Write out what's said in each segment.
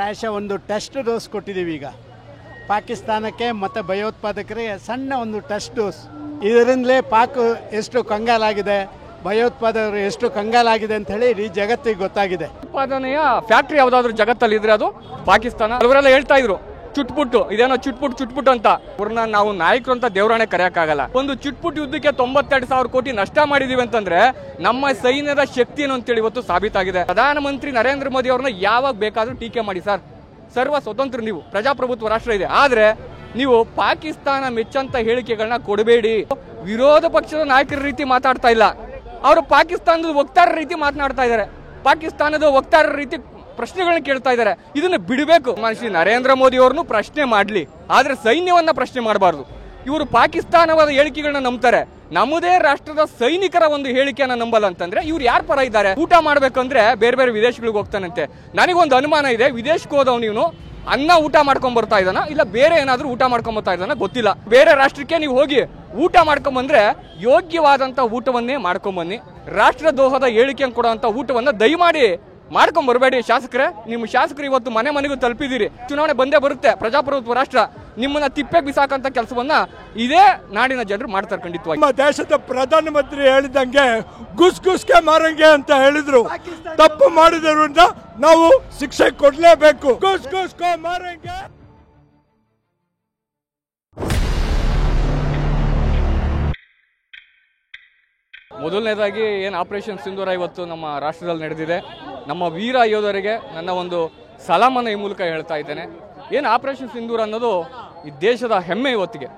ಪ್ರಾಯಶಃ ಒಂದು test dose ಕೊಟ್ಟಿದ್ದೀವಿ ಈಗ ಪಾಕಿಸ್ತಾನಕ್ಕೆ ಮತ್ತು ಭಯೋತ್ಪಾದಕರಿಗೆ ಸಣ್ಣ ಒಂದು ಟೆಸ್ಟ್ ಡೋಸ್. ಇದರಿಂದಲೇ ಪಾಕ್ ಎಷ್ಟು ಕಂಗಾಲಾಗಿದೆ, ಭಯೋತ್ಪಾದಕರು ಎಷ್ಟು ಕಂಗಾಲಾಗಿದೆ ಅಂತ ಹೇಳಿ ಇಡೀ ಜಗತ್ತಿಗೆ ಗೊತ್ತಾಗಿದೆ. ಉತ್ಪಾದನೆಯ ಫ್ಯಾಕ್ಟ್ರಿ ಯಾವುದಾದ್ರೂ ಜಗತ್ತಲ್ಲಿ ಇದ್ರೆ ಅದು ಪಾಕಿಸ್ತಾನ. ಅವರೆಲ್ಲ ಹೇಳ್ತಾ ಇದ್ರು ಚುಟ್ಪುಟ್ಟು, ಇದೇನೋ ಚುಟ್ಪುಟ್ಟು ಅಂತ. ಅವ್ರನ್ನ ನಾವು ನಾಯಕರು ಅಂತ ದೇವರಾಣೆ ಕರೆಯಕ್ಕಾಗಲ್ಲ. ಒಂದು ಚುಟ್ಪುಟ್ಟು ಯುದ್ಧಕ್ಕೆ 92,000 ಕೋಟಿ ನಷ್ಟ ಮಾಡಿದೀವಿ ಅಂತಂದ್ರೆ ನಮ್ಮ ಸೈನ್ಯದ ಶಕ್ತಿ ಏನು ಅಂತೇಳಿ ಇವತ್ತು ಸಾಬೀತಾಗಿದೆ. ಪ್ರಧಾನಮಂತ್ರಿ ನರೇಂದ್ರ ಮೋದಿ ಅವ್ರನ್ನ ಯಾವಾಗ ಬೇಕಾದ್ರೂ ಟೀಕೆ ಮಾಡಿ ಸರ್, ಸರ್ವ ಸ್ವತಂತ್ರ, ನೀವು ಪ್ರಜಾಪ್ರಭುತ್ವ ರಾಷ್ಟ್ರ ಇದೆ. ಆದ್ರೆ ನೀವು ಪಾಕಿಸ್ತಾನ ಮೆಚ್ಚಂತ ಹೇಳಿಕೆಗಳನ್ನ ಕೊಡಬೇಡಿ. ವಿರೋಧ ಪಕ್ಷದ ನಾಯಕರ ರೀತಿ ಮಾತಾಡ್ತಾ ಇಲ್ಲ, ಅವರು ಪಾಕಿಸ್ತಾನದ ವಕ್ತಾರರ ರೀತಿ ಮಾತನಾಡ್ತಾ ಇದ್ದಾರೆ, ಪಾಕಿಸ್ತಾನದ ವಕ್ತಾರರ ರೀತಿ ಪ್ರಶ್ನೆಗಳನ್ನ ಕೇಳ್ತಾ ಇದ್ದಾರೆ. ಇದನ್ನ ಬಿಡಬೇಕು. ಶ್ರೀ ನರೇಂದ್ರ ಮೋದಿ ಅವ್ರನ್ನು ಪ್ರಶ್ನೆ ಮಾಡ್ಲಿ, ಆದ್ರೆ ಸೈನ್ಯವನ್ನ ಪ್ರಶ್ನೆ ಮಾಡಬಾರ್ದು. ಇವರು ಪಾಕಿಸ್ತಾನವಾದ ಹೇಳಿಕೆಗಳನ್ನ ನಂಬ್ತಾರೆ, ನಮ್ಮದೇ ರಾಷ್ಟ್ರದ ಸೈನಿಕರ ಒಂದು ಹೇಳಿಕೆಯನ್ನ ನಂಬಲ್ಲ ಅಂತಂದ್ರೆ ಇವ್ರು ಯಾರ ಪರ ಇದ್ದಾರೆ? ಊಟ ಮಾಡ್ಬೇಕಂದ್ರೆ ಬೇರೆ ಬೇರೆ ವಿದೇಶಗಳಿಗೆ ಹೋಗ್ತಾನಂತೆ. ನನಗೊಂದು ಅನುಮಾನ ಇದೆ, ವಿದೇಶಕ್ಕೆ ಹೋದವ್ ನೀವು ಅನ್ನ ಊಟ ಮಾಡ್ಕೊಂಡ್ ಬರ್ತಾ ಇದ್ದಾನ, ಇಲ್ಲ ಬೇರೆ ಏನಾದ್ರೂ ಊಟ ಮಾಡ್ಕೊಂಡ್ ಬರ್ತಾ ಇದ್ದಾನ ಗೊತ್ತಿಲ್ಲ. ಬೇರೆ ರಾಷ್ಟ್ರಕ್ಕೆ ನೀವು ಹೋಗಿ ಊಟ ಮಾಡ್ಕೊಂಬಂದ್ರೆ ಯೋಗ್ಯವಾದಂತ ಊಟವನ್ನೇ ಮಾಡ್ಕೊಂಬನ್ನಿ. ರಾಷ್ಟ್ರದ್ರೋಹದ ಹೇಳಿಕೆ ಕೊಡುವಂತ ಊಟವನ್ನ ದಯಮಾಡಿ ಮಾಡ್ಕೊಂಡ್ ಬರಬೇಡಿ. ಶಾಸಕರೇ, ನಿಮ್ಮ ಶಾಸಕರು ಇವತ್ತು ಮನೆ ಮನೆಗೂ ತಲುಪಿದಿರಿ. ಚುನಾವಣೆ ಬಂದೇ ಬರುತ್ತೆ, ಪ್ರಜಾಪ್ರಭುತ್ವ ರಾಷ್ಟ್ರ. ನಿಮ್ಮನ್ನ ತಿಪ್ಪೆ ಬಿಸಾಕಂತ ಕೆಲಸವನ್ನ ಇದೇ ನಾಡಿನ ಜನರು ಮಾಡ್ತಾರೆ ಖಂಡಿತವಾಗಿ. ನಮ್ಮ ದೇಶದ ಪ್ರಧಾನಮಂತ್ರಿ ಹೇಳಿದಂಗೆ ಗುಸ್ಗುಸ್ಗೆ ಮಾರಂಗೆ ಅಂತ ಹೇಳಿದ್ರು. ತಪ್ಪು ಮಾಡಿದ್ರಿಂದ ನಾವು ಶಿಕ್ಷೆ ಕೊಡ್ಲೇಬೇಕು. ಗುಸ್ಗುಸ್ಗೆ ಮಾರಂಗೆ. ಮೊದಲನೇದಾಗಿ ಏನು ಆಪರೇಷನ್ ಸಿಂಧೂರ ಇವತ್ತು ನಮ್ಮ ರಾಷ್ಟ್ರದಲ್ಲಿ ನಡೆದಿದೆ, ನಮ್ಮ ವೀರ ಯೋಧರಿಗೆ ನನ್ನ ಒಂದು ಸಲಾಮನ್ನ ಈ ಮೂಲಕ ಹೇಳ್ತಾ ಇದ್ದೇನೆ. ಏನು ಆಪರೇಷನ್ ಸಿಂಧೂರ ಅನ್ನೋದು ಈ ದೇಶದ ಹೆಮ್ಮೆ. ಇವತ್ತಿಗೆ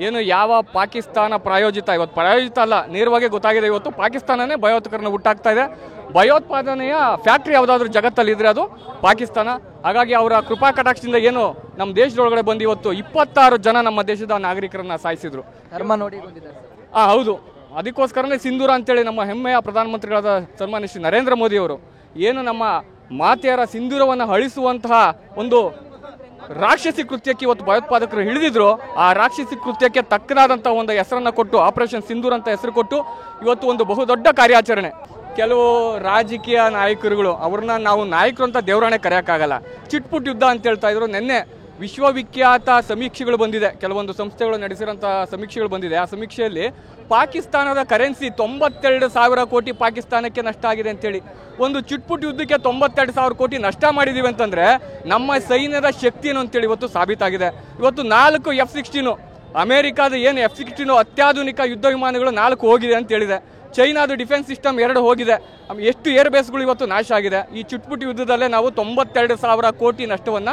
ಏನು ಯಾವ ಪಾಕಿಸ್ತಾನ ಪ್ರಾಯೋಜಿತ, ಇವತ್ತು ಪ್ರಾಯೋಜಿತ ಅಲ್ಲ, ನೇರವಾಗಿ ಗೊತ್ತಾಗಿದೆ ಇವತ್ತು ಪಾಕಿಸ್ತಾನನೇ ಭಯೋತ್ಪಾದಕರನ್ನ ಹುಟ್ಟಾಕ್ತಾ ಇದೆ. ಭಯೋತ್ಪಾದನೆಯ ಫ್ಯಾಕ್ಟ್ರಿ ಯಾವುದಾದ್ರೂ ಜಗತ್ತಲ್ಲಿ ಇದ್ರೆ ಅದು ಪಾಕಿಸ್ತಾನ. ಹಾಗಾಗಿ ಅವರ ಕೃಪಾ ಕಟಾಕ್ಷದಿಂದ ಏನು ನಮ್ಮ ದೇಶದೊಳಗಡೆ ಬಂದು ಇವತ್ತು 26 ಜನ ನಮ್ಮ ದೇಶದ ನಾಗರಿಕರನ್ನ ಸಾಯಿಸಿದ್ರು. ಹೌದು, ಅದಕ್ಕೋಸ್ಕರನೇ ಸಿಂಧೂರ ಅಂತೇಳಿ ನಮ್ಮ ಹೆಮ್ಮೆಯ ಪ್ರಧಾನಮಂತ್ರಿಗಳಾದ ಸನ್ಮಾನ್ಯ ಶ್ರೀ ನರೇಂದ್ರ ಮೋದಿ ಅವರು ಏನು ನಮ್ಮ ಮಾತೆಯರ ಸಿಂಧೂರವನ್ನು ಅಳಿಸುವಂತಹ ಒಂದು ರಾಕ್ಷಸಿ ಕೃತ್ಯಕ್ಕೆ ಇವತ್ತು ಭಯೋತ್ಪಾದಕರು ಹಿಡಿದಿದ್ರು. ಆ ರಾಕ್ಷಸಿ ಕೃತ್ಯಕ್ಕೆ ತಕ್ಕನಾದಂತಹ ಒಂದು ಹೆಸರನ್ನ ಕೊಟ್ಟು ಆಪರೇಷನ್ ಸಿಂಧೂರ್ ಅಂತ ಹೆಸರು ಕೊಟ್ಟು ಇವತ್ತು ಒಂದು ಬಹುದೊಡ್ಡ ಕಾರ್ಯಾಚರಣೆ. ಕೆಲವು ರಾಜಕೀಯ ನಾಯಕರುಗಳು ಅವ್ರನ್ನ ನಾವು ನಾಯಕರು ಅಂತ ದೇವರಾಣೆ ಕರೆಯಕ್ಕಾಗಲ್ಲ, ಚಿಟ್ಪುಟ್ ಯುದ್ಧ ಅಂತ ಹೇಳ್ತಾ ಇದ್ರು. ನಿನ್ನೆ ವಿಶ್ವವಿಖ್ಯಾತ ಸಮೀಕ್ಷೆಗಳು ಬಂದಿದೆ, ಕೆಲವೊಂದು ಸಂಸ್ಥೆಗಳು ನಡೆಸಿರೋಂಥ ಸಮೀಕ್ಷೆಗಳು ಬಂದಿದೆ. ಆ ಸಮೀಕ್ಷೆಯಲ್ಲಿ ಪಾಕಿಸ್ತಾನದ ಕರೆನ್ಸಿ 92,000 ಕೋಟಿ ಪಾಕಿಸ್ತಾನಕ್ಕೆ ನಷ್ಟ ಆಗಿದೆ ಅಂತೇಳಿ. ಒಂದು ಚುಟ್ಪುಟ್ ಯುದ್ಧಕ್ಕೆ 92,000 ಕೋಟಿ ನಷ್ಟ ಮಾಡಿದೀವಿ ಅಂತಂದ್ರೆ ನಮ್ಮ ಸೈನ್ಯದ ಶಕ್ತಿ ಏನು ಅಂತೇಳಿ ಇವತ್ತು ಸಾಬೀತಾಗಿದೆ. ಇವತ್ತು 4 F-16 ಅಮೆರಿಕಾದ ಏನು F-16 ಅತ್ಯಾಧುನಿಕ ಯುದ್ಧ ವಿಮಾನಗಳು 4 ಹೋಗಿದೆ ಅಂತ ಹೇಳಿದೆ. ಚೈನಾದ ಡಿಫೆನ್ಸ್ ಸಿಸ್ಟಮ್ 2 ಹೋಗಿದೆ. ಎಷ್ಟು ಏರ್ ಬೇಸ್ಗಳು ಇವತ್ತು ನಾಶ ಆಗಿದೆ. ಈ ಚುಟ್ಪುಟ್ ಯುದ್ಧದಲ್ಲೇ ನಾವು 92,000 ಕೋಟಿ ನಷ್ಟವನ್ನ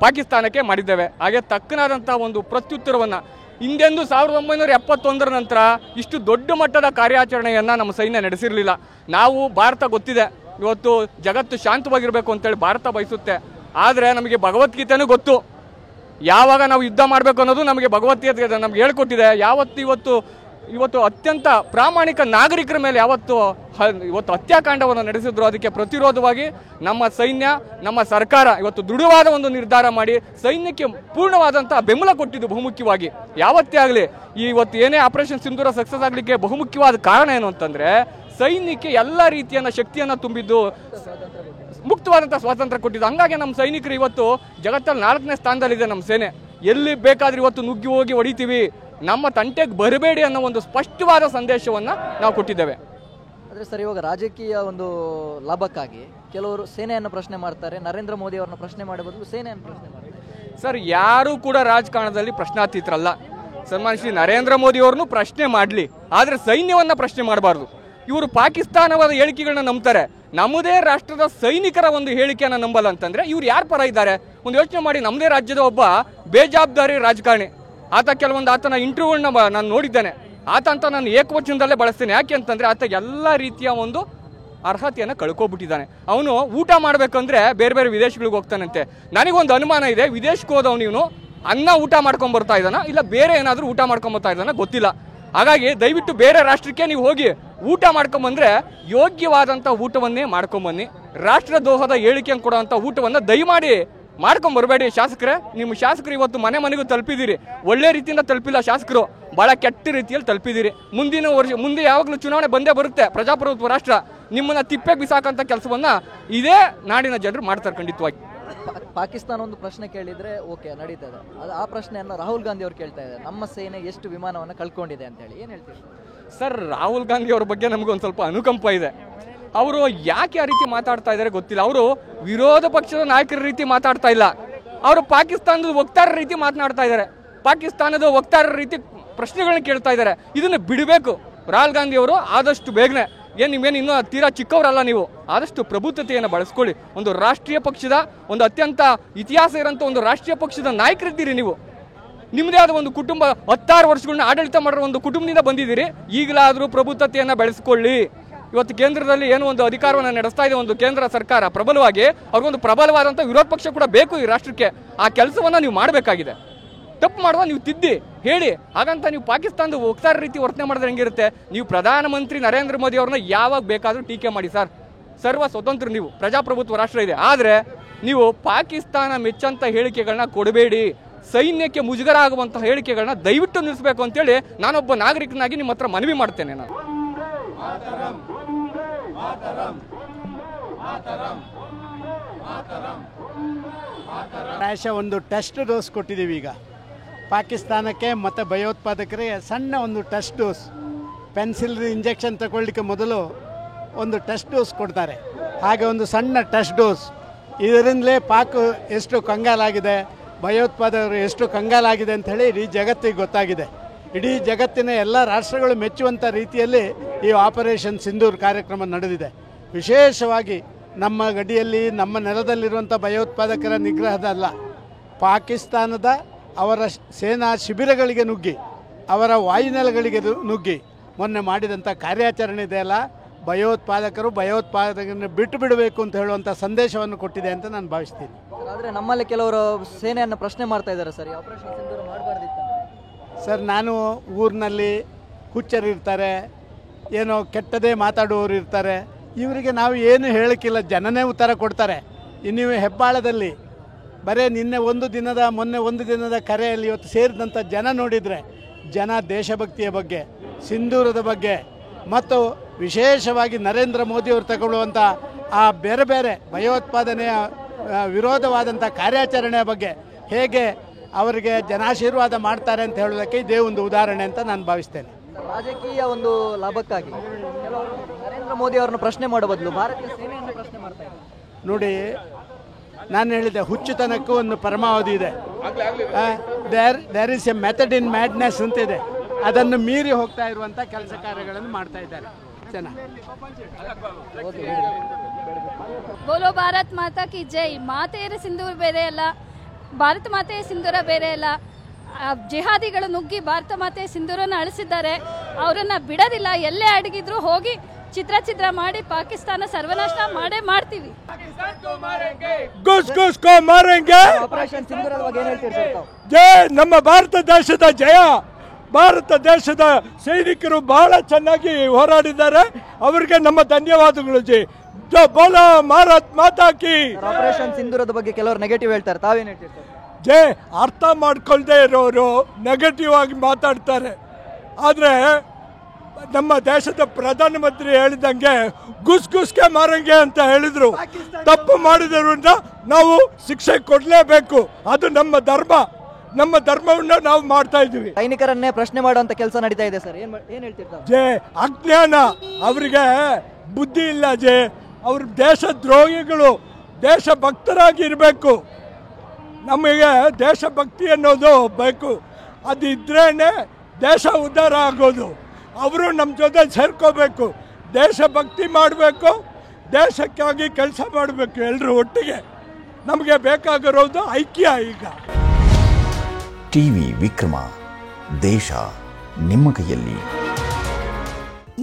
ಪಾಕಿಸ್ತಾನಕ್ಕೆ ಮಾಡಿದ್ದೇವೆ. ಹಾಗೆ ತಕ್ಕನಾದಂತಹ ಒಂದು ಪ್ರತ್ಯುತ್ತರವನ್ನ ಹಿಂದೆಂದು 1971 ನಂತರ ಇಷ್ಟು ದೊಡ್ಡ ಮಟ್ಟದ ಕಾರ್ಯಾಚರಣೆಯನ್ನ ನಮ್ಮ ಸೈನ್ಯ ನಡೆಸಿರಲಿಲ್ಲ. ನಾವು ಭಾರತ ಗೊತ್ತಿದೆ, ಇವತ್ತು ಜಗತ್ತು ಶಾಂತವಾಗಿರ್ಬೇಕು ಅಂತೇಳಿ ಭಾರತ ಬಯಸುತ್ತೆ. ಆದರೆ ನಮಗೆ ಭಗವದ್ಗೀತೆನೂ ಗೊತ್ತು, ಯಾವಾಗ ನಾವು ಯುದ್ಧ ಮಾಡಬೇಕು ಅನ್ನೋದು ನಮಗೆ ಭಗವದ್ಗೀತೆ ನಮ್ಗೆ ಹೇಳ್ಕೊಟ್ಟಿದೆ. ಇವತ್ತು ಅತ್ಯಂತ ಪ್ರಾಮಾಣಿಕ ನಾಗರಿಕರ ಮೇಲೆ ಇವತ್ತು ಹತ್ಯಾಕಾಂಡವನ್ನು ನಡೆಸಿದ್ರು. ಅದಕ್ಕೆ ಪ್ರತಿರೋಧವಾಗಿ ನಮ್ಮ ಸೈನ್ಯ, ನಮ್ಮ ಸರ್ಕಾರ ಇವತ್ತು ದೃಢವಾದ ಒಂದು ನಿರ್ಧಾರ ಮಾಡಿ ಸೈನ್ಯಕ್ಕೆ ಪೂರ್ಣವಾದಂತಹ ಬೆಂಬಲ ಕೊಟ್ಟಿದ್ದು. ಬಹುಮುಖ್ಯವಾಗಿ ಯಾವತ್ತೇ ಆಗಲಿ ಇವತ್ತು ಏನೇ ಆಪರೇಷನ್ ಸಿಂಧೂರ ಸಕ್ಸಸ್ ಆಗಲಿಕ್ಕೆ ಬಹುಮುಖ್ಯವಾದ ಕಾರಣ ಏನು ಅಂತಂದ್ರೆ ಸೈನ್ಯಕ್ಕೆ ಎಲ್ಲ ರೀತಿಯನ್ನ ಶಕ್ತಿಯನ್ನ ತುಂಬಿದ್ದು, ಮುಕ್ತವಾದಂತಹ ಸ್ವಾತಂತ್ರ್ಯ ಕೊಟ್ಟಿದ್ದು. ಹಂಗಾಗಿ ನಮ್ಮ ಸೈನಿಕರು ಇವತ್ತು ಜಗತ್ತಲ್ಲಿ 4ನೇ ಸ್ಥಾನದಲ್ಲಿದೆ. ನಮ್ಮ ಸೇನೆ ಎಲ್ಲಿ ಬೇಕಾದ್ರೂ ಇವತ್ತು ನುಗ್ಗಿ ಹೋಗಿ ಹೊಡಿತೀವಿ, ನಮ್ಮ ತಂಟೆಗೆ ಬರಬೇಡಿ ಅನ್ನೋ ಒಂದು ಸ್ಪಷ್ಟವಾದ ಸಂದೇಶವನ್ನ ನಾವು ಕೊಟ್ಟಿದ್ದೇವೆ. ಆದರೆ ಸರ್, ಇವಾಗ ರಾಜಕೀಯ ಒಂದು ಲಾಭಕ್ಕಾಗಿ ಕೆಲವರು ಸೇನೆಯನ್ನು ಪ್ರಶ್ನೆ ಮಾಡ್ತಾರೆ, ನರೇಂದ್ರ ಮೋದಿ ಅವರನ್ನ ಪ್ರಶ್ನೆ ಮಾಡೋ ಬದಲು ಸೇನೆಯನ್ನು ಪ್ರಶ್ನೆ ಮಾಡ್ತಾರೆ. ಸರ್, ಯಾರು ಕೂಡ ರಾಜಕಾರಣದಲ್ಲಿ ಪ್ರಶ್ನಾತೀತರಲ್ಲ. ಸನ್ಮಾನ್ಯ ಶ್ರೀ ನರೇಂದ್ರ ಮೋದಿ ಅವ್ರನ್ನು ಪ್ರಶ್ನೆ ಮಾಡಲಿ, ಆದ್ರೆ ಸೈನ್ಯವನ್ನ ಪ್ರಶ್ನೆ ಮಾಡಬಾರ್ದು. ಇವರು ಪಾಕಿಸ್ತಾನವಾದ ಹೇಳಿಕೆಗಳನ್ನ ನಂಬ್ತಾರೆ, ನಮ್ಮದೇ ರಾಷ್ಟ್ರದ ಸೈನಿಕರ ಒಂದು ಹೇಳಿಕೆಯನ್ನ ನಂಬಲ್ಲ ಅಂತಂದ್ರೆ ಇವ್ರು ಯಾರ ಪರ ಇದ್ದಾರೆ? ಒಂದು ಯೋಚನೆ ಮಾಡಿ. ನಮ್ಮದೇ ರಾಜ್ಯದ ಒಬ್ಬ ಬೇಜವಾಬ್ದಾರಿ ರಾಜಕಾರಣಿ, ಆತನ ಇಂಟರ್ವ್ಯೂನ ನಾನು ನೋಡಿದ್ದೇನೆ. ಅಂತ ನಾನು ಏಕವಚನದಲ್ಲೇ ಬಳಸ್ತೇನೆ. ಯಾಕೆ ಅಂತಂದ್ರೆ ಆತ ಎಲ್ಲ ರೀತಿಯ ಒಂದು ಅರ್ಹತೆಯನ್ನು ಕಳ್ಕೊಬಿಟ್ಟಿದ್ದಾನೆ. ಅವನು ಊಟ ಮಾಡ್ಬೇಕಂದ್ರೆ ಬೇರೆ ಬೇರೆ ವಿದೇಶಗಳಿಗೆ ಹೋಗ್ತಾನಂತೆ. ನನಗೊಂದು ಅನುಮಾನ ಇದೆ, ವಿದೇಶಕ್ಕೆ ಹೋದವ್ ನೀವು ಅನ್ನ ಊಟ ಮಾಡ್ಕೊಂಡ್ ಬರ್ತಾ ಇದ್ದಾನ, ಇಲ್ಲ ಬೇರೆ ಏನಾದ್ರೂ ಊಟ ಮಾಡ್ಕೊಂಡ್ ಬರ್ತಾ ಇದ್ದಾನ ಗೊತ್ತಿಲ್ಲ. ಹಾಗಾಗಿ ದಯವಿಟ್ಟು ಬೇರೆ ರಾಷ್ಟ್ರಕ್ಕೆ ನೀವು ಹೋಗಿ ಊಟ ಮಾಡ್ಕೊಂಬಂದ್ರೆ ಯೋಗ್ಯವಾದಂತ ಊಟವನ್ನೇ ಮಾಡ್ಕೊಂಬನ್ನಿ. ರಾಷ್ಟ್ರದ್ರೋಹದ ಹೇಳಿಕೆ ಕೊಡುವಂತ ಊಟವನ್ನ ದಯಮಾಡಿ ಮಾಡ್ಕೊಂಡ್ ಬರಬೇಡಿ. ಶಾಸಕರೇ, ನಿಮ್ಮ ಶಾಸಕರು ಇವತ್ತು ಮನೆ ಮನೆಗೂ ತಲುಪಿದಿರಿ. ಒಳ್ಳೆ ರೀತಿಯಿಂದ ತಲುಪಿಲ್ಲ ಶಾಸಕರು, ಬಹಳ ಕೆಟ್ಟ ರೀತಿಯಲ್ಲಿ ತಲುಪಿದಿರಿ. ಮುಂದೆ ಯಾವಾಗಲೂ ಚುನಾವಣೆ ಬಂದೇ ಬರುತ್ತೆ, ಪ್ರಜಾಪ್ರಭುತ್ವ ರಾಷ್ಟ್ರ. ನಿಮ್ಮನ್ನ ತಿಪ್ಪೆ ಬಿಸಾಕಂತ ಕೆಲಸವನ್ನ ಇದೇ ನಾಡಿನ ಜನರು ಮಾಡ್ತಾರೆ ಖಂಡಿತವಾಗಿ. ಪಾಕಿಸ್ತಾನ ಒಂದು ಪ್ರಶ್ನೆ ಕೇಳಿದ್ರೆ ಓಕೆ ನಡೀತದೆ, ಅದು ಆ ಪ್ರಶ್ನೆಯನ್ನು ರಾಹುಲ್ ಗಾಂಧಿ ಅವರು ಕೇಳ್ತಾ ಇದ್ದಾರೆ, ನಮ್ಮ ಸೇನೆ ಎಷ್ಟು ವಿಮಾನವನ್ನು ಕಳ್ಕೊಂಡಿದೆ ಅಂತ ಹೇಳಿ. ಏನು ಹೇಳ್ತೀವಿ ಸರ್? ರಾಹುಲ್ ಗಾಂಧಿ ಅವ್ರ ಬಗ್ಗೆ ನಮಗೊಂದು ಸ್ವಲ್ಪ ಅನುಕಂಪ ಇದೆ. ಅವರು ಯಾಕೆ ಆ ರೀತಿ ಮಾತಾಡ್ತಾ ಇದ್ದಾರೆ ಗೊತ್ತಿಲ್ಲ. ಅವರು ವಿರೋಧ ಪಕ್ಷದ ನಾಯಕರ ರೀತಿ ಮಾತಾಡ್ತಾ ಇಲ್ಲ, ಅವರು ಪಾಕಿಸ್ತಾನದ ವಕ್ತಾರರ ರೀತಿ ಮಾತನಾಡ್ತಾ ಇದ್ದಾರೆ. ಪಾಕಿಸ್ತಾನದ ವಕ್ತಾರರ ರೀತಿ ಪ್ರಶ್ನೆಗಳನ್ನ ಕೇಳ್ತಾ ಇದ್ದಾರೆ. ಇದನ್ನು ಬಿಡಬೇಕು ರಾಹುಲ್ ಗಾಂಧಿ ಅವರು ಆದಷ್ಟು ಬೇಗನೆ. ನಿಮ್ಗೇನು ಇನ್ನೂ ತೀರಾ ಚಿಕ್ಕವರಲ್ಲ, ನೀವು ಆದಷ್ಟು ಪ್ರಬುದ್ಧತೆಯನ್ನು ಬಳಸ್ಕೊಳ್ಳಿ. ಒಂದು ರಾಷ್ಟ್ರೀಯ ಪಕ್ಷದ ಒಂದು ಅತ್ಯಂತ ಇತಿಹಾಸ ಇರೋಂಥ ಒಂದು ರಾಷ್ಟ್ರೀಯ ಪಕ್ಷದ ನಾಯಕರಿದ್ದೀರಿ ನೀವು. ನಿಮ್ಮದೇ ಆದ ಒಂದು ಕುಟುಂಬ 16 ವರ್ಷಗಳನ್ನ ಆಡಳಿತ ಮಾಡಿರೋ ಒಂದು ಕುಟುಂಬದಿಂದ ಬಂದಿದ್ದೀರಿ. ಈಗಲಾದರೂ ಪ್ರಬುದ್ಧತೆಯನ್ನು ಬೆಳೆಸ್ಕೊಳ್ಳಿ. ಇವತ್ತು ಕೇಂದ್ರದಲ್ಲಿ ಏನು ಒಂದು ಅಧಿಕಾರವನ್ನು ನಡೆಸ್ತಾ ಇದೆ ಒಂದು ಕೇಂದ್ರ ಸರ್ಕಾರ ಪ್ರಬಲವಾಗಿ, ಅವ್ರಿಗೊಂದು ಪ್ರಬಲವಾದಂಥ ವಿರೋಧ ಪಕ್ಷ ಕೂಡ ಬೇಕು ಈ ರಾಷ್ಟ್ರಕ್ಕೆ. ಆ ಕೆಲಸವನ್ನು ನೀವು ಮಾಡಬೇಕಾಗಿದೆ. ತಪ್ಪು ಮಾಡುವ ನೀವು ತಿದ್ದಿ ಹೇಳಿ. ಹಾಗಂತ ನೀವು ಪಾಕಿಸ್ತಾನದ ವಕ್ತಾರ ರೀತಿ ವರ್ತನೆ ಮಾಡಿದ್ರೆ ಹೆಂಗಿರುತ್ತೆ? ನೀವು ಪ್ರಧಾನಮಂತ್ರಿ ನರೇಂದ್ರ ಮೋದಿ ಅವ್ರನ್ನ ಯಾವಾಗ ಬೇಕಾದರೂ ಟೀಕೆ ಮಾಡಿ ಸರ್, ಸರ್ವ ಸ್ವತಂತ್ರ, ನೀವು ಪ್ರಜಾಪ್ರಭುತ್ವ ರಾಷ್ಟ್ರ ಇದೆ. ಆದರೆ ನೀವು ಪಾಕಿಸ್ತಾನ ಮೆಚ್ಚಂತ ಹೇಳಿಕೆಗಳನ್ನ ಕೊಡಬೇಡಿ. ಸೈನ್ಯಕ್ಕೆ ಮುಜುಗರ ಆಗುವಂತಹ ಹೇಳಿಕೆಗಳನ್ನ ದಯವಿಟ್ಟು ನಿಲ್ಲಿಸಬೇಕು ಅಂತೇಳಿ ನಾನೊಬ್ಬ ನಾಗರಿಕನಾಗಿ ನಿಮ್ಮ ಹತ್ರ ಮನವಿ ಮಾಡ್ತೇನೆ. ನಾನು ಪ್ರಾಯಶಃ ಒಂದು ಟೆಸ್ಟ್ ಡೋಸ್ ಕೊಟ್ಟಿದ್ದೀವಿ ಈಗ ಪಾಕಿಸ್ತಾನಕ್ಕೆ ಮತ್ತು ಭಯೋತ್ಪಾದಕರಿಗೆ. ಸಣ್ಣ ಒಂದು ಟೆಸ್ಟ್ ಡೋಸ್, ಪೆನ್ಸಿಲ್ ಇಂಜೆಕ್ಷನ್ ತಗೊಳ್ಳಿಕ್ಕೆ ಮೊದಲು ಒಂದು ಟೆಸ್ಟ್ ಡೋಸ್ ಕೊಡ್ತಾರೆ. ಹಾಗೆ ಒಂದು ಸಣ್ಣ ಟೆಸ್ಟ್ ಡೋಸ್. ಇದರಿಂದಲೇ ಪಾಕ್ ಎಷ್ಟು ಕಂಗಾಲಾಗಿದೆ, ಭಯೋತ್ಪಾದಕರು ಎಷ್ಟು ಕಂಗಾಲಾಗಿದೆ ಅಂಥೇಳಿ ಇಡೀ ಜಗತ್ತಿಗೆ ಗೊತ್ತಾಗಿದೆ. ಇಡೀ ಜಗತ್ತಿನ ಎಲ್ಲ ರಾಷ್ಟ್ರಗಳು ಮೆಚ್ಚುವಂಥ ರೀತಿಯಲ್ಲಿ ಈ ಆಪರೇಷನ್ ಸಿಂಧೂರ್ ಕಾರ್ಯಕ್ರಮ ನಡೆದಿದೆ. ವಿಶೇಷವಾಗಿ ನಮ್ಮ ಗಡಿಯಲ್ಲಿ, ನಮ್ಮ ನೆಲದಲ್ಲಿರುವಂಥ ಭಯೋತ್ಪಾದಕರ ನಿಗ್ರಹದಲ್ಲ, ಪಾಕಿಸ್ತಾನದ ಅವರ ಸೇನಾ ಶಿಬಿರಗಳಿಗೆ ನುಗ್ಗಿ, ಅವರ ವಾಯುನೆಲೆಗಳಿಗೆ ನುಗ್ಗಿ ಮೊನ್ನೆ ಮಾಡಿದಂಥ ಕಾರ್ಯಾಚರಣೆ ಇದೆಯಲ್ಲ, ಭಯೋತ್ಪಾದಕರನ್ನು ಬಿಟ್ಟು ಬಿಡಬೇಕು ಅಂತ ಹೇಳುವಂಥ ಸಂದೇಶವನ್ನು ಕೊಟ್ಟಿದೆ ಅಂತ ನಾನು ಭಾವಿಸ್ತೀನಿ. ಆದರೆ ನಮ್ಮಲ್ಲಿ ಕೆಲವರು ಸೇನೆಯನ್ನು ಪ್ರಶ್ನೆ ಮಾಡ್ತಾ ಇದ್ದಾರೆ ಸರ್, ಆಪರೇಷನ್ ಸಿಂಧೂರ ಮಾಡಬಾರ್ದಿತ್ತು ಸರ್. ನಾನು ಊರಿನಲ್ಲಿ ಹುಚ್ಚರಿರ್ತಾರೆ, ಏನೋ ಕೆಟ್ಟದೇ ಮಾತಾಡುವವರು ಇರ್ತಾರೆ, ಇವರಿಗೆ ನಾವು ಏನು ಹೇಳೋಕ್ಕಿಲ್ಲ, ಜನನೇ ಉತ್ತರ ಕೊಡ್ತಾರೆ. ನೀವು ಹೆಬ್ಬಾಳದಲ್ಲಿ ಬರೀ ಮೊನ್ನೆ ಒಂದು ದಿನದ ಕರೆಯಲ್ಲಿ ಇವತ್ತು ಸೇರಿದಂಥ ಜನ ನೋಡಿದರೆ, ಜನ ದೇಶಭಕ್ತಿಯ ಬಗ್ಗೆ, ಸಿಂಧೂರದ ಬಗ್ಗೆ ಮತ್ತು ವಿಶೇಷವಾಗಿ ನರೇಂದ್ರ ಮೋದಿಯವರು ತಗೊಳ್ಳುವಂಥ ಆ ಬೇರೆ ಬೇರೆ ಭಯೋತ್ಪಾದನೆಯ ವಿರೋಧವಾದಂಥ ಕಾರ್ಯಾಚರಣೆಯ ಬಗ್ಗೆ ಹೇಗೆ ಅವರಿಗೆ ಜನಾಶೀರ್ವಾದ ಮಾಡ್ತಾರೆ ಅಂತ ಹೇಳೋದಕ್ಕೆ ಇದೇ ಒಂದು ಉದಾಹರಣೆ ಅಂತ ನಾನು ಭಾವಿಸ್ತೇನೆ. ರಾಜಕೀಯ ಒಂದು ಲಾಭಕ್ಕಾಗಿ ಕೆಲವರು ನರೇಂದ್ರ ಮೋದಿ ಅವರನ್ನು ಪ್ರಶ್ನೆ ಮಾಡೋ ಬದಲು ಭಾರತೀಯ ಸೇನೆಯನ್ನು ಪ್ರಶ್ನೆ ಮಾಡ್ತಾ ಇದ್ದಾರೆ. ನೋಡಿ, ನಾನು ಹೇಳಿದೆ, ಹುಚ್ಚುತನಕ್ಕೂ ಒಂದು ಪರಮಾವಧಿ ಇದೆ. There is a method in madness ಅಂತಿದೆ. ಅದನ್ನು ಮೀರಿ ಹೋಗ್ತಾ ಇರುವಂಥ ಕೆಲಸ ಕಾರ್ಯಗಳನ್ನು ಮಾಡ್ತಾ ಇದ್ದಾರೆ ಜನ. ಬೋಲೋ ಭಾರತ್ ಮಾತಾ ಕಿ ಜೈ. ಮಾತೆಯರ ಸಿಂಧೂರ ಬೇರೆ ಅಲ್ಲ, ಭಾರತ ಮಾತೆಯ ಸಿಂಧೂರ ಬೇರೆ ಅಲ್ಲ. ಜಿಹಾದಿಗಳು ನುಗ್ಗಿ ಭಾರತ ಮಾತೆಯ ಸಿಂಧೂರನ್ನು ಅಳಿಸಿದ್ದಾರೆ. ಅವರನ್ನು ಬಿಡೋದಿಲ್ಲ. ಎಲ್ಲೇ ಅಡಗಿದ್ರು ಹೋಗಿ ಚಿತ್ರ ಮಾಡಿ ಪಾಕಿಸ್ತಾನ ಸರ್ವನಾಶ ಮಾಡೇ ಮಾಡ್ತೀವಿ. ಆಪರೇಷನ್ ಸಿಂಧೂರದ ಬಗ್ಗೆ ಏನು ಹೇಳ್ತೀರಿ ಸರ್? ಜಯ ನಮ್ಮ ಭಾರತ ದೇಶದ ಜಯ. ಭಾರತ ದೇಶದ ಸೈನಿಕರು ಬಹಳ ಚೆನ್ನಾಗಿ ಹೋರಾಡಿದ್ದಾರೆ, ಅವರಿಗೆ ನಮ್ಮ ಧನ್ಯವಾದಗಳು. ಜೈ ಬೋಲೋ ಭಾರತ್ ಮಾತಾ ಕಿ. ಆಪರೇಷನ್ ಸಿಂಧೂರದ ಬಗ್ಗೆ ಕೆಲವರು ನೆಗೆಟಿವ್ ಹೇಳ್ತಾರೆ, ತಾವೇನು ಹೇಳ್ತೀರಿ ಸರ್? ಜೈ ಅರ್ಥ ಮಾಡ್ಕೊಳ್ದೇ ಇರೋರು ನೆಗೆಟಿವ್ ಆಗಿ ಮಾತಾಡ್ತಾರೆ. ಆದರೆ ನಮ್ಮ ದೇಶದ ಪ್ರಧಾನಮಂತ್ರಿ ಹೇಳಿದಂಗೆ ಗುಸ್ಗುಸ್ಗೆ ಮಾರಂಗೆ ಅಂತ ಹೇಳಿದ್ರು. ತಪ್ಪು ಮಾಡಿದರಿಂದ ನಾವು ಶಿಕ್ಷೆ ಕೊಡಲೇಬೇಕು, ಅದು ನಮ್ಮ ಧರ್ಮ. ನಮ್ಮ ಧರ್ಮವನ್ನು ನಾವು ಮಾಡ್ತಾ ಇದ್ದೀವಿ. ಸೈನಿಕರನ್ನೇ ಪ್ರಶ್ನೆ ಮಾಡುವಂತ ಕೆಲಸ ನಡೀತಾ ಇದೆ ಸರ್, ಏನ್ ಹೇಳ್ತಿರ್ತಾರೆ? ಜೆ ಅಜ್ಞಾನ, ಅವರಿಗೆ ಬುದ್ಧಿ ಇಲ್ಲ. ಜೆ ಅವ್ರ ದೇಶ ದ್ರೋಹಿಗಳು, ದೇಶ ಭಕ್ತರಾಗಿ ಇರಬೇಕು. ನಮಗೆ ದೇಶಭಕ್ತಿ ಅನ್ನೋದು ಬೇಕು, ಅದು ಇದ್ರೇನೆ ದೇಶ ಉದ್ಧಾರ ಆಗೋದು. ಅವರು ನಮ್ಮ ಜೊತೆ ಸೇರ್ಕೋಬೇಕು, ದೇಶಭಕ್ತಿ ಮಾಡಬೇಕು, ದೇಶಕ್ಕಾಗಿ ಕೆಲಸ ಮಾಡಬೇಕು ಎಲ್ಲರೂ ಒಟ್ಟಿಗೆ. ನಮಗೆ ಬೇಕಾಗಿರೋದು ಐಕ್ಯ. ಈಗ ಟಿವಿ ವಿಕ್ರಮ, ದೇಶ ನಿಮ್ಮ ಕೈಯಲ್ಲಿ.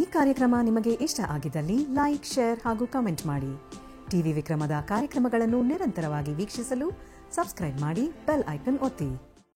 ಈ ಕಾರ್ಯಕ್ರಮ ನಿಮಗೆ ಇಷ್ಟ ಆಗಿದ್ದಲ್ಲಿ ಲೈಕ್, ಶೇರ್ ಹಾಗೂ ಕಮೆಂಟ್ ಮಾಡಿ. ಟಿವಿ ವಿಕ್ರಮದ ಕಾರ್ಯಕ್ರಮಗಳನ್ನು ನಿರಂತರವಾಗಿ ವೀಕ್ಷಿಸಲು ಸಬ್ಸ್ಕ್ರೈಬ್ ಮಾಡಿ, ಬೆಲ್ ಐಕನ್ ಒತ್ತಿ.